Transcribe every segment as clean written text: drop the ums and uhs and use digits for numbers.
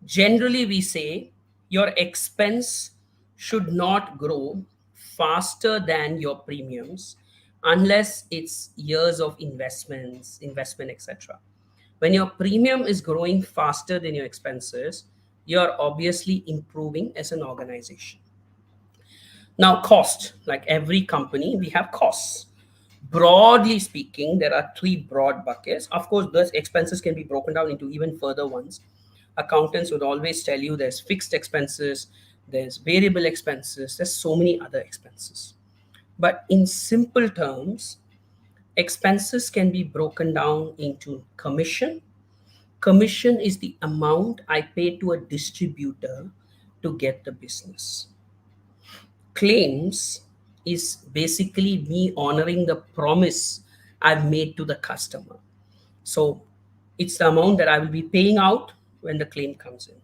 Generally, we say your expense should not grow faster than your premiums unless it's years of investment, etc. When your premium is growing faster than your expenses, you're obviously improving as an organization. Now, cost, like every company, we have costs. Broadly speaking, there are three broad buckets. Of course, those expenses can be broken down into even further ones. Accountants would always tell you there's fixed expenses, there's variable expenses, there's so many other expenses. But in simple terms, expenses can be broken down into commission. Commission is the amount I pay to a distributor to get the business. Claims is basically me honoring the promise I've made to the customer. So it's the amount that I will be paying out when the claim comes in.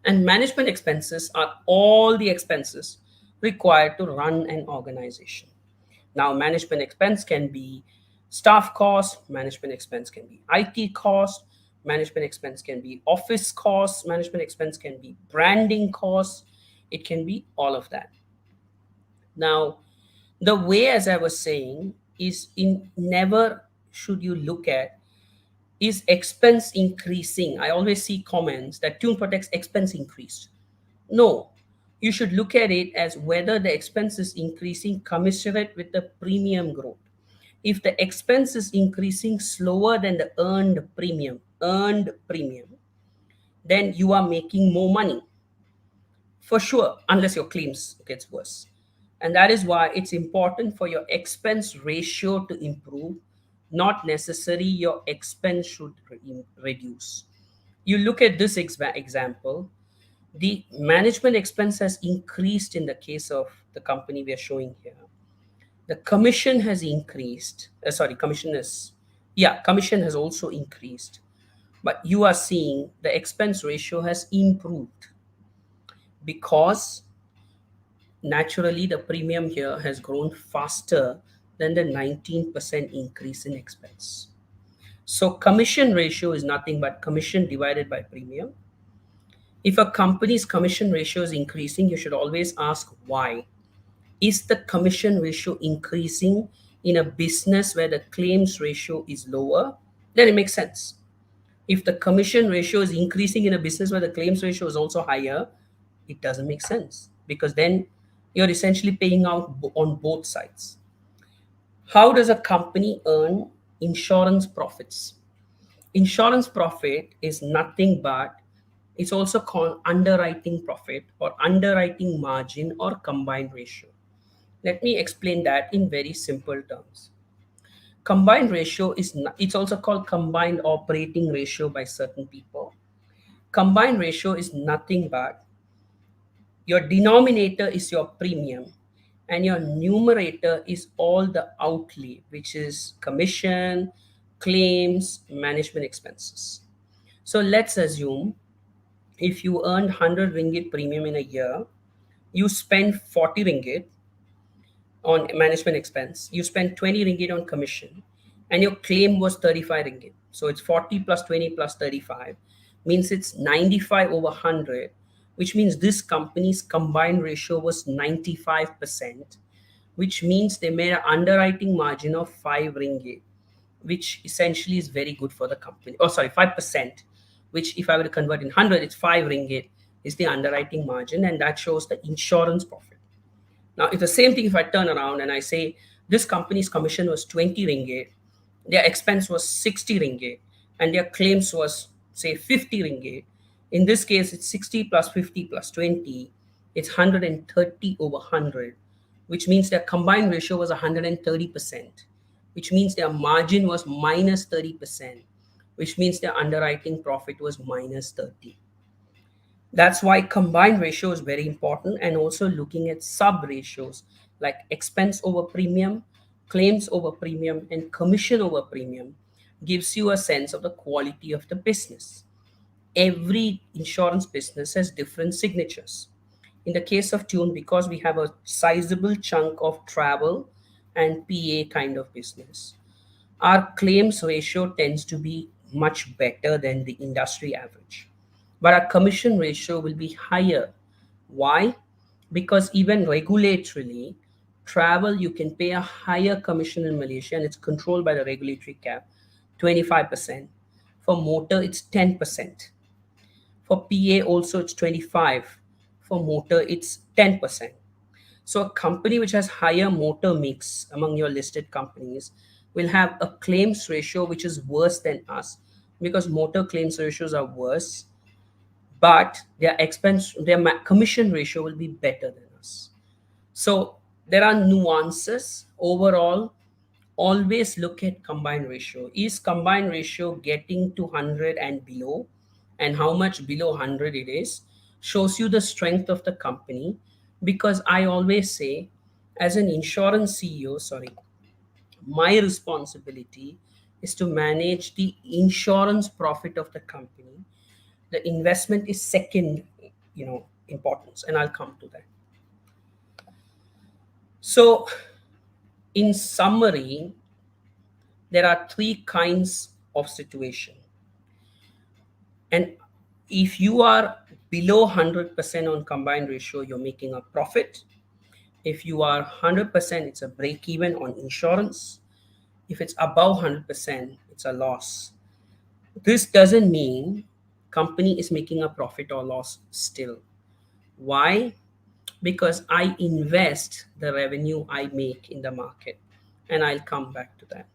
And management expenses are all the expenses required to run an organization. Now, management expense can be staff cost, management expense can be IT cost, management expense can be office costs, management expense can be branding costs, it can be all of that. Now, the way, as I was saying, is in never should you look at is expense increasing. I always see comments that Tune Protect's expense increased. No, you should look at it as whether the expense is increasing commensurate with the premium growth. If the expense is increasing slower than the earned premium, then you are making more money for sure, unless your claims gets worse. And that is why it's important for your expense ratio to improve, not necessarily your expense should reduce. You look at this example, the management expense has increased in the case of the company we are showing here. The commission has increased. Sorry, commission has also increased. But you are seeing the expense ratio has improved because naturally the premium here has grown faster than the 19% increase in expense. So commission ratio is nothing but commission divided by premium. If a company's commission ratio is increasing, you should always ask why. Is the commission ratio increasing in a business where the claims ratio is lower? Then it makes sense. If the commission ratio is increasing in a business where the claims ratio is also higher, it doesn't make sense because then you're essentially paying out on both sides. How does a company earn insurance profits? Insurance profit is nothing but it's also called underwriting profit or underwriting margin or combined ratio. Let me explain that in very simple terms. Combined ratio it's also called combined operating ratio by certain people. Combined ratio is nothing but your denominator is your premium and your numerator is all the outlay, which is commission, claims, management expenses. So let's assume if you earned 100 ringgit premium in a year, you spend 40 ringgit on management expense, you spend 20 ringgit on commission, and your claim was 35 ringgit. So it's 40 plus 20 plus 35, means it's 95 over 100, which means this company's combined ratio was 95%, which means they made an underwriting margin of 5 ringgit, which essentially is very good for the company. Oh, sorry, 5%, which if I were to convert in 100, it's 5 ringgit is the underwriting margin, and that shows the insurance profit. Now, it's the same thing if I turn around and I say this company's commission was 20 ringgit, their expense was 60 ringgit, and their claims was, say, 50 ringgit. In this case, it's 60 plus 50 plus 20, it's 130 over 100, which means their combined ratio was 130%, which means their margin was minus 30%, which means their underwriting profit was minus 30. That's why combined ratio is very important, and also looking at sub ratios like expense over premium, claims over premium, and commission over premium gives you a sense of the quality of the business. Every insurance business has different signatures. In the case of Tune, because we have a sizable chunk of travel and PA kind of business, our claims ratio tends to be much better than the industry average. but our commission ratio will be higher. Why? Because even regulatorily, travel, you can pay a higher commission in Malaysia and it's controlled by the regulatory cap, 25%. For motor, it's 10%. For PA also, it's 25. For motor, it's 10%. So a company which has higher motor mix among your listed companies will have a claims ratio which is worse than us, because motor claims ratios are worse, but their commission ratio will be better than us. So there are nuances. Overall, always look at combined ratio. Is combined ratio getting to 100 and below, and how much below 100 it is, shows you the strength of the company. Because I always say, as an insurance CEO, sorry, my responsibility is to manage the insurance profit of the company. The investment is second, importance, and I'll come to that. So in summary, there are three kinds of situation. And if you are below 100% on combined ratio, you're making a profit. If you are 100%, it's a break even on insurance. If it's above 100%, it's a loss. This doesn't mean company is making a profit or loss still. Why? Because I invest the revenue I make in the market, and I'll come back to that.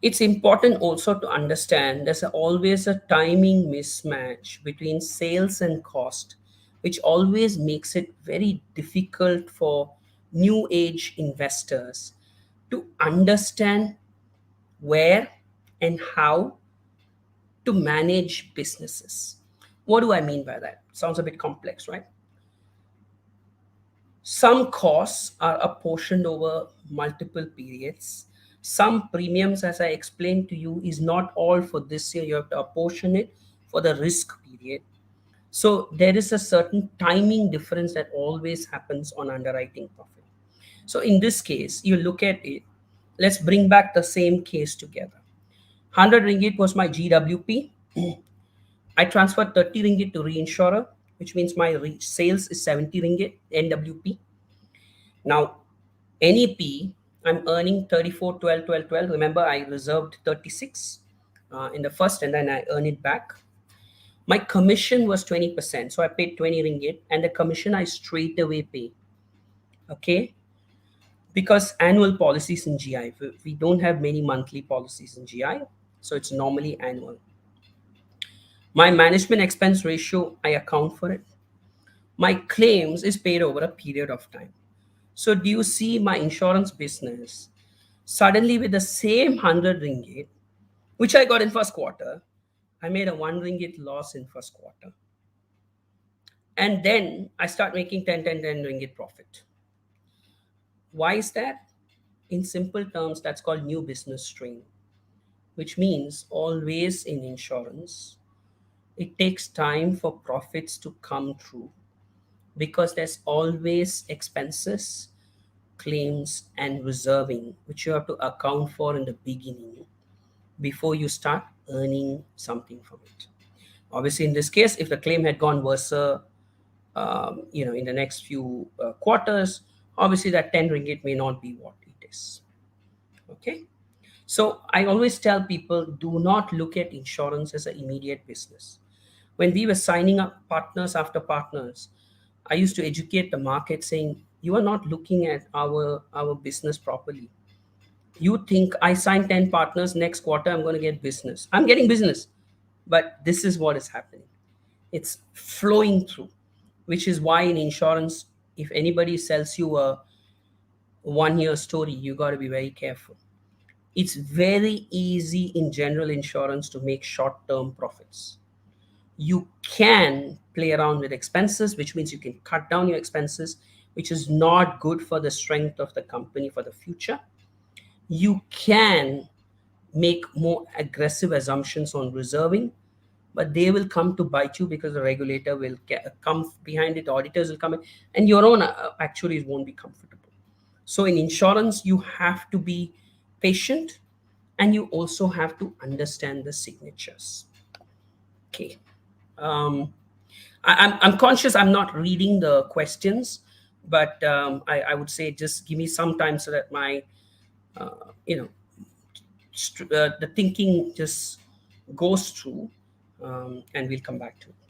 It's important also to understand there's always a timing mismatch between sales and cost, which always makes it very difficult for new age investors to understand where and how to manage businesses. What do I mean by that? Sounds a bit complex, right? Some costs are apportioned over multiple periods. Some premiums, as I explained to you, is not all for this year. You have to apportion it for the risk period. So there is a certain timing difference that always happens on underwriting profit. So in this case, you look at it. Let's bring back the same case together. 100 ringgit was my GWP. I transferred 30 ringgit to reinsurer, which means my sales is 70 ringgit NWP. Now, NEP, I'm earning 34, 12, 12, 12. Remember, I reserved 36 in the first, and then I earn it back. My commission was 20%. So I paid 20 ringgit, and the commission I straight away pay. Okay? Because annual policies in GI, we don't have many monthly policies in GI. So it's normally annual. My management expense ratio, I account for it. My claims is paid over a period of time. So do you see my insurance business suddenly with the same 100 ringgit, which I got in first quarter, I made a 1 ringgit loss in first quarter. And then I start making 10, 10, 10 ringgit profit. Why is that? In simple terms, that's called new business strain, which means always in insurance, it takes time for profits to come through, because there's always expenses, claims, and reserving, which you have to account for in the beginning before you start earning something from it. Obviously, in this case, if the claim had gone worse, in the next few quarters, obviously that 10 ringgit may not be what it is. Okay. So I always tell people, do not look at insurance as an immediate business. When we were signing up partners after partners, I used to educate the market saying, you are not looking at our business properly. You think I signed 10 partners, next quarter I'm going to get business. I'm getting business. But this is what is happening. It's flowing through, which is why in insurance, if anybody sells you a 1 year story, you got to be very careful. It's very easy in general insurance to make short term profits. You can play around with expenses, which means you can cut down your expenses, which is not good for the strength of the company for the future. You can make more aggressive assumptions on reserving, but they will come to bite you because the regulator will come behind it, auditors will come in, and your own actuaries won't be comfortable. So in insurance, you have to be patient, and you also have to understand the signatures. Okay. Um, I'm conscious I'm not reading the questions, but I would say just give me some time so that my you know the thinking just goes through, and we'll come back to it.